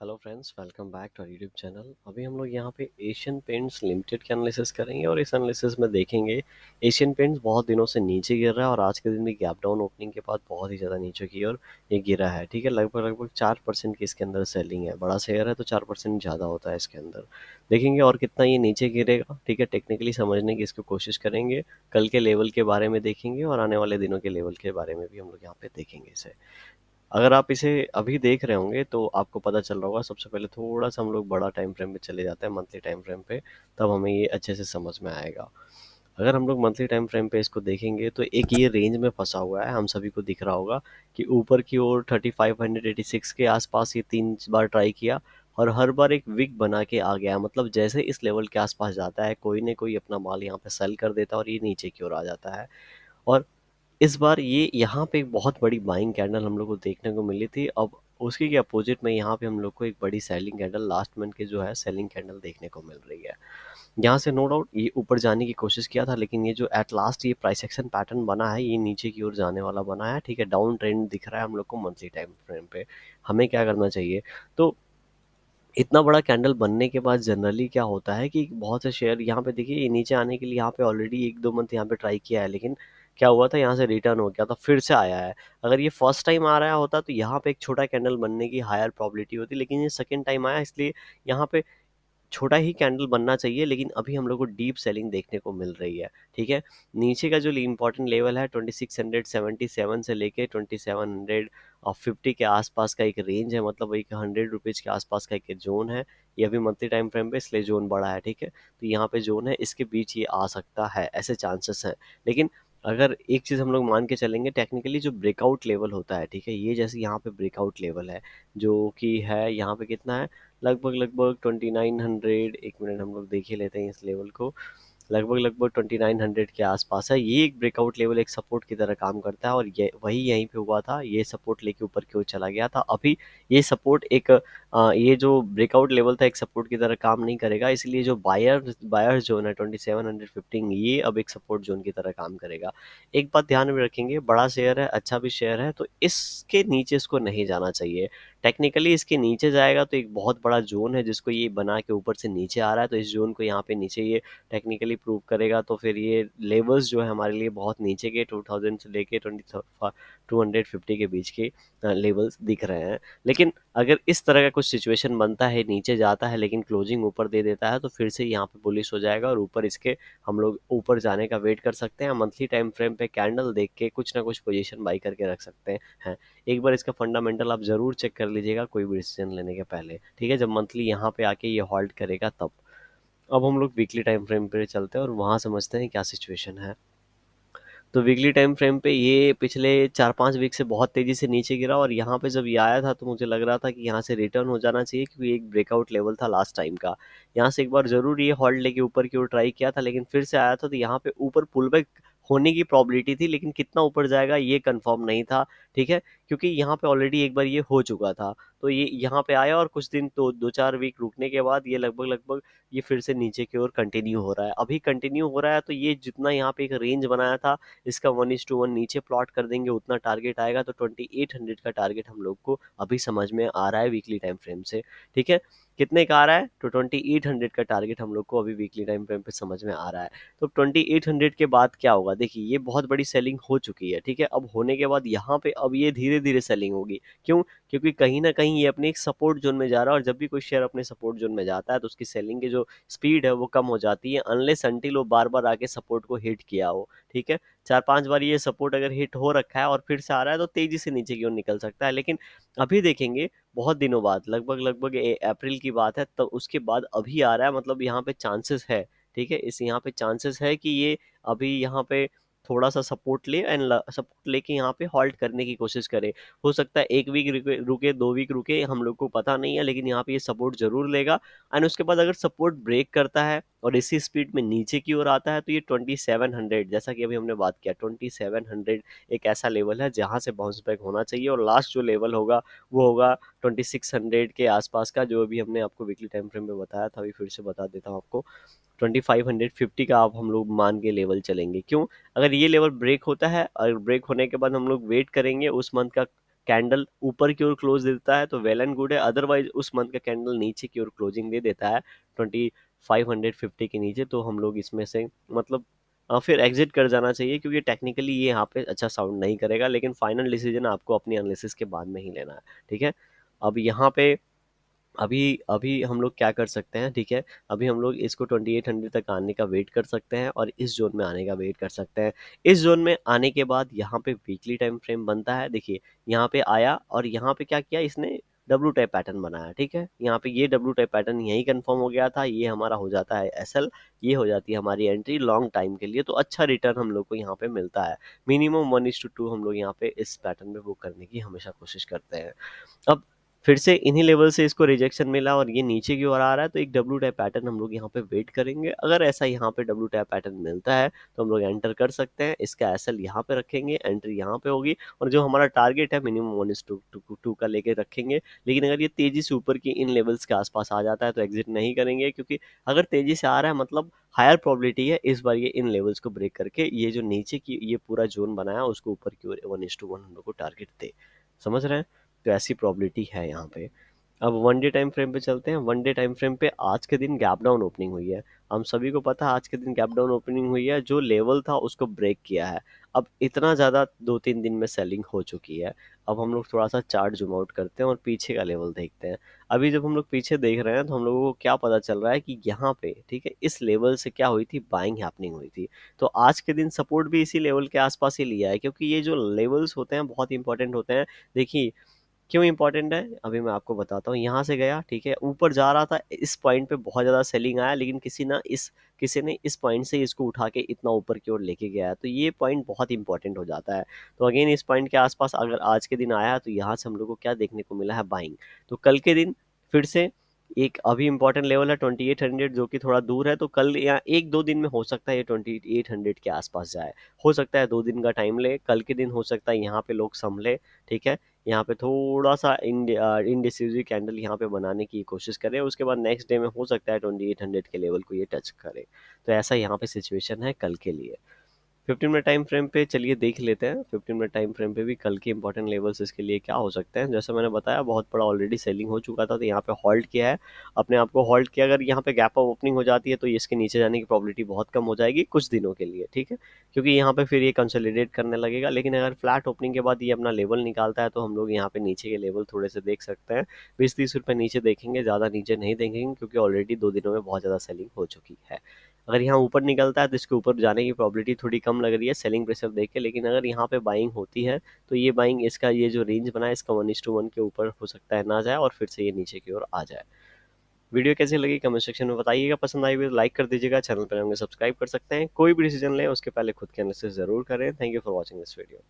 Hello friends, welcome back to YouTube channel. अभी हम लोग यहाँ पे एशियन पेंट्स लिमिटेड के एनालिसिस करेंगे और इस एनालिसिस में देखेंगे एशियन पेंट्स बहुत दिनों से नीचे गिर रहा है और आज के दिन भी गैप डाउन ओपनिंग के बाद बहुत ही ज़्यादा नीचे की ओर ये गिरा है। ठीक है, लगभग लगभग 4% की इसके अंदर सेलिंग है। बड़ा शेयर है तो 4% ज़्यादा होता है इसके अंदर। देखेंगे और कितना ये नीचे गिरेगा। ठीक है, टेक्निकली समझने की इसकी कोशिश करेंगे। कल के लेवल के बारे में देखेंगे और आने वाले दिनों के लेवल के बारे में भी हम लोग यहाँ पे देखेंगे इसे। अगर आप इसे अभी देख रहे होंगे तो आपको पता चल रहा होगा। सबसे पहले थोड़ा सा हम लोग बड़ा टाइम फ्रेम पे चले जाते हैं, मंथली टाइम फ्रेम पे, तब हमें ये अच्छे से समझ में आएगा। अगर हम लोग मंथली टाइम फ्रेम पे इसको देखेंगे तो एक ये रेंज में फंसा हुआ है, हम सभी को दिख रहा होगा कि ऊपर की ओर 3586 के आसपास ये 3 बार ट्राई किया और हर बार एक विक बना के आ गया। मतलब जैसे इस लेवल के आसपास जाता है कोई ना कोई अपना माल यहाँ पे सेल कर देता है और ये नीचे की ओर आ जाता है। और इस बार ये यहाँ पे एक बहुत बड़ी बाइंग कैंडल हम लोग को देखने को मिली थी। अब उसी के अपोजिट में यहाँ पे हम लोग को एक बड़ी सेलिंग कैंडल लास्ट मंथ की जो है सेलिंग कैंडल देखने को मिल रही है। यहाँ से नो डाउट ये ऊपर जाने की कोशिश किया था, लेकिन ये जो एट लास्ट ये प्राइस एक्शन पैटर्न बना है ये नीचे की ओर जाने वाला बना है। ठीक है, डाउन ट्रेंड दिख रहा है हम लोग को मंथली टाइम फ्रेम पे। हमें क्या करना चाहिए? तो इतना बड़ा कैंडल बनने के बाद जनरली क्या होता है कि बहुत से शेयर यहाँ पे देखिए, ये नीचे आने के लिए यहाँ पे ऑलरेडी 1-2 मंथ यहाँ पे ट्राई किया है, लेकिन क्या हुआ था, यहाँ से रिटर्न हो गया था, फिर से आया है। अगर ये फर्स्ट टाइम आ रहा होता तो यहाँ पे एक छोटा कैंडल बनने की हायर प्रोबेबिलिटी होती, लेकिन ये सेकंड टाइम आया इसलिए यहाँ पे छोटा ही कैंडल बनना चाहिए। लेकिन अभी हम लोग को डीप सेलिंग देखने को मिल रही है। ठीक है, नीचे का जो इंपॉर्टेंट लेवल है 2677 से लेके 2750 के आसपास का एक रेंज है, मतलब एक 100 रुपीज़ के आसपास का एक जोन है। ये अभी मंथली टाइम फ्रेम पे इसलिए जोन बड़ा है। ठीक है, तो यहाँ पे जोन है, इसके बीच ये आ सकता है, ऐसे चांसेस हैं। लेकिन अगर एक चीज़ हम लोग मान के चलेंगे, टेक्निकली जो ब्रेकआउट लेवल होता है, ठीक है, ये जैसे यहाँ पे ब्रेकआउट लेवल है जो कि है यहाँ पे कितना है, लगभग लगभग 2900। एक मिनट हम लोग देख ही लेते हैं इस लेवल को। लगभग लगभग 2900 के आसपास है। ये एक ब्रेकआउट लेवल एक सपोर्ट की तरह काम करता है और ये वही यहीं पे हुआ था, ये सपोर्ट लेके ऊपर की ओर चला गया था। अभी ये सपोर्ट एक ये जो ब्रेकआउट लेवल था एक सपोर्ट की तरह काम नहीं करेगा, इसलिए जो बायर जोन है 2715 ये अब एक सपोर्ट जोन की तरह काम करेगा। एक बात ध्यान में रखेंगे, बड़ा शेयर है, अच्छा भी शेयर है, तो इसके नीचे इसको नहीं जाना चाहिए। टेक्निकली इसके नीचे जाएगा तो एक बहुत बड़ा जोन है जिसको ये बना के ऊपर से नीचे आ रहा है, तो इस जोन को यहाँ पे नीचे ये टेक्निकली प्रूव करेगा। तो फिर ये लेवल्स जो है हमारे लिए बहुत नीचे के 2000 से लेके 250 के बीच के लेवल्स दिख रहे हैं। लेकिन अगर इस तरह का कुछ सिचुएशन बनता है, नीचे जाता है लेकिन क्लोजिंग ऊपर दे देता है, तो फिर से यहाँ पे बुलिश हो जाएगा और ऊपर इसके हम लोग ऊपर जाने का वेट कर सकते हैं। मंथली टाइम फ्रेम पे कैंडल देख के कुछ ना कुछ पोजीशन बाई करके रख सकते हैं। एक बार इसका फंडामेंटल आप ज़रूर चेक कर लीजिएगा कोई भी डिसीजन लेने के पहले। ठीक है, जब मंथली यहाँ पे आके ये हॉल्ट करेगा तब। अब हम लोग वीकली टाइम फ्रेम पे चलते हैं और वहाँ समझते हैं क्या सिचुएशन है। तो वीकली टाइम फ्रेम पे ये पिछले 4-5 वीक से बहुत तेज़ी से नीचे गिरा और यहाँ पे जब ये आया था तो मुझे लग रहा था कि यहाँ से रिटर्न हो जाना चाहिए, क्योंकि एक ब्रेकआउट लेवल था लास्ट टाइम का। यहाँ से एक बार ज़रूर ये होल्ड लेके ऊपर की ओर ट्राई किया था, लेकिन फिर से आया था तो यहाँ पे ऊपर पुल बैक होने की प्रोबेबिलिटी थी, लेकिन कितना ऊपर जाएगा ये कंफर्म नहीं था। ठीक है, क्योंकि यहाँ पे ऑलरेडी एक बार ये हो चुका था। तो ये यहाँ पे आया और कुछ दिन तो 2-4 वीक रुकने के बाद ये लगभग लगभग ये फिर से नीचे की ओर कंटिन्यू हो रहा है। अभी कंटिन्यू हो रहा है तो ये जितना यहाँ पे एक रेंज बनाया था, इसका 1:1 नीचे प्लॉट कर देंगे उतना टारगेट आएगा, तो 2800 का टारगेट हम लोग को अभी समझ में आ रहा है वीकली टाइम फ्रेम से। ठीक है, कितने का आ रहा है? तो 2800 का टारगेट हम लोग को अभी वीकली टाइम फ्रेम पे समझ में आ रहा है। तो 2800 के बाद क्या होगा? देखिए, ये बहुत बड़ी सेलिंग हो चुकी है। ठीक है, अब होने के बाद यहाँ पे अब ये धीरे धीरे सेलिंग होगी। क्यों? क्योंकि कहीं ना कहीं ये अपने एक सपोर्ट जोन में जा रहा है, और जब भी कोई शेयर अपने सपोर्ट जोन में जाता है तो उसकी सेलिंग की जो स्पीड है वो कम हो जाती है, अनलेस अनटिल वो बार बार आके सपोर्ट को हिट किया हो। ठीक है, 4-5 बार ये सपोर्ट अगर हिट हो रखा है और फिर से आ रहा है तो तेजी से नीचे की ओर निकल सकता है। लेकिन अभी देखेंगे बहुत दिनों बाद, लगभग लगभग अप्रैल की बात है, तो उसके बाद अभी आ रहा है, मतलब यहाँ पे चांसेस है। ठीक है, इस यहाँ पे चांसेस है कि ये अभी यहाँ पे थोड़ा सा सपोर्ट ले एंड सपोर्ट लेके यहाँ पे हॉल्ट करने की कोशिश करे। हो सकता है 1 वीक रुके रुके, 2 वीक रुके, हम लोग को पता नहीं है, लेकिन यहाँ पे ये सपोर्ट जरूर लेगा। एंड उसके बाद अगर सपोर्ट ब्रेक करता है और इसी स्पीड में नीचे की ओर आता है तो ये 2700, जैसा कि अभी हमने बात किया, 2700 एक ऐसा लेवल है जहां से बाउंस बैक होना चाहिए। और लास्ट जो लेवल होगा वो होगा 2600 के आसपास का, जो अभी हमने आपको वीकली टाइम फ्रेम में बताया था। अभी फिर से बता देता हूँ आपको, 2550 का आप हम लोग मान के लेवल चलेंगे। क्यों? अगर ये लेवल ब्रेक होता है और ब्रेक होने के बाद हम लोग वेट करेंगे उस मंथ का कैंडल ऊपर की ओर क्लोज देता है तो वेल एंड गुड है, अदरवाइज उस मंथ का कैंडल नीचे की ओर क्लोजिंग दे देता है 2550 के नीचे, तो हम लोग इसमें से मतलब फिर एग्जिट कर जाना चाहिए, क्योंकि टेक्निकली ये यहाँ पे अच्छा साउंड नहीं करेगा, लेकिन फाइनल डिसीजन आपको अपनी एनालिसिस के बाद में ही लेना है। ठीक है। अब यहाँ पे अभी अभी हम लोग क्या कर सकते हैं, ठीक है, अभी हम लोग इसको 2800 तक आने का वेट कर सकते हैं और इस जोन में आने का वेट कर सकते हैं। इस जोन में आने के बाद यहाँ पे वीकली टाइम फ्रेम बनता है, देखिए यहाँ पे आया और यहाँ पे क्या किया इसने, डब्लू टाइप पैटर्न बनाया। ठीक है, यहाँ पे ये डब्लू टाइप पैटर्न यही कंफर्म हो गया था, ये हमारा हो जाता है एसएल, ये हो जाती है हमारी एंट्री लॉन्ग टाइम के लिए, तो अच्छा रिटर्न हम लोग को यहाँ पे मिलता है। मिनिमम 1:2 हम लोग यहाँ पे इस पैटर्न में बुक करने की हमेशा कोशिश करते हैं। अब फिर से इन्हीं लेवल से इसको रिजेक्शन मिला और ये नीचे की ओर आ रहा है, तो एक डब्ल्यू टैप पैटर्न हम लोग यहाँ पे वेट करेंगे। अगर ऐसा यहाँ पे डब्ल्यू टैप पैटर्न मिलता है तो हम लोग एंटर कर सकते हैं, इसका एसएल यहाँ पे रखेंगे, एंट्री यहाँ पे होगी, और जो हमारा टारगेट है मिनिमम 1:2 का लेके रखेंगे। लेकिन अगर ये तेजी से ऊपर की इन लेवल्स के आसपास आ जाता है तो एग्जिट नहीं करेंगे, क्योंकि अगर तेजी से आ रहा है मतलब हायर प्रोबेबिलिटी है इस बार ये इन लेवल्स को ब्रेक करके ये जो नीचे की ये पूरा जोन बनाया उसको ऊपर की ओर 1:1 हम लोग को टारगेट दे। समझ रहे हैं? तो ऐसी प्रोबेबिलिटी है यहाँ पे। अब वन डे टाइम फ्रेम पे चलते हैं। वन डे टाइम फ्रेम पे आज के दिन गैप डाउन ओपनिंग हुई है, हम सभी को पता है आज के दिन गैप डाउन ओपनिंग हुई है, जो लेवल था उसको ब्रेक किया है। अब इतना ज़्यादा 2-3 दिन में सेलिंग हो चुकी है। अब हम लोग थोड़ा सा चार्ट जूम आउट करते हैं और पीछे का लेवल देखते हैं। अभी जब हम लोग पीछे देख रहे हैं तो हम लोगों को क्या पता चल रहा है कि यहाँ पे ठीक है इस लेवल से क्या हुई थी, बाइंग हैपनिंग हुई थी। तो आज के दिन सपोर्ट भी इसी लेवल के आसपास ही लिया है, क्योंकि ये जो लेवल्स होते हैं बहुत इंपॉर्टेंट होते हैं। देखिए क्यों इंपॉर्टेंट है, अभी मैं आपको बताता हूँ। यहाँ से गया ठीक है, ऊपर जा रहा था, इस पॉइंट पे बहुत ज़्यादा सेलिंग आया, लेकिन किसी ने इस पॉइंट से इसको उठा के इतना ऊपर की ओर लेके गया है, तो ये पॉइंट बहुत इंपॉर्टेंट हो जाता है। तो अगेन इस पॉइंट के आसपास अगर आज के दिन आया तो यहाँ से हम लोग को क्या देखने को मिला है, बाइंग। तो कल के दिन फिर से एक अभी इंपॉर्टेंट लेवल है 2800, जो कि थोड़ा दूर है, तो कल या 1-2 दिन में हो सकता है ये 2800 के आसपास जाए। हो सकता है 2 दिन का टाइम ले, कल के दिन हो सकता है यहाँ पे लोग संभले। ठीक है, यहाँ पे थोड़ा सा इनडिसिसिव कैंडल यहाँ पे बनाने की कोशिश करें, उसके बाद नेक्स्ट डे में हो सकता है 2800 के लेवल को ये टच करे। तो ऐसा यहाँ पे सिचुएशन है कल के लिए। 15 मिनट टाइम फ्रेम पे चलिए देख लेते हैं, 15 मिनट टाइम फ्रेम पे भी कल के इंपॉर्टेंट लेवल्स इसके लिए क्या हो सकते हैं। जैसे मैंने बताया बहुत बड़ा ऑलरेडी सेलिंग हो चुका था, तो यहाँ पे हॉल्ट किया है, अपने आप को हॉल्ट किया। अगर यहाँ पे गैप अप ओपनिंग हो जाती है तो इसके नीचे जाने की प्रोबेबिलिटी बहुत कम हो जाएगी कुछ दिनों के लिए। ठीक है, क्योंकि यहाँ पे फिर ये कंसोलिडेट करने लगेगा। लेकिन अगर फ्लैट ओपनिंग के बाद ये अपना लेवल निकालता है तो हम लोग यहाँ पे नीचे के लेवल थोड़े से देख सकते हैं। 20-30 रुपये नीचे देखेंगे, ज़्यादा नीचे नहीं देखेंगे, क्योंकि ऑलरेडी 2 दिनों में बहुत ज़्यादा सेलिंग हो चुकी है। अगर यहाँ ऊपर निकलता है तो इसके ऊपर जाने की प्रोबेबिलिटी थोड़ी कम लग रही है सेलिंग प्रेशर देख के। लेकिन अगर यहाँ पे बाइंग होती है तो ये बाइंग इसका ये जो रेंज बना है इसका 1:1 के ऊपर हो सकता है ना जाए और फिर से ये नीचे की ओर आ जाए। वीडियो कैसी लगी कमेंट सेक्शन में बताइएगा, पसंद आई वीडियो लाइक कर दीजिएगा, चैनल पर होंगे सब्सक्राइब कर सकते हैं। कोई भी डिसीजन लें उसके पहले खुद के एनालिसिस जरूर करें। Thank you for watching this video.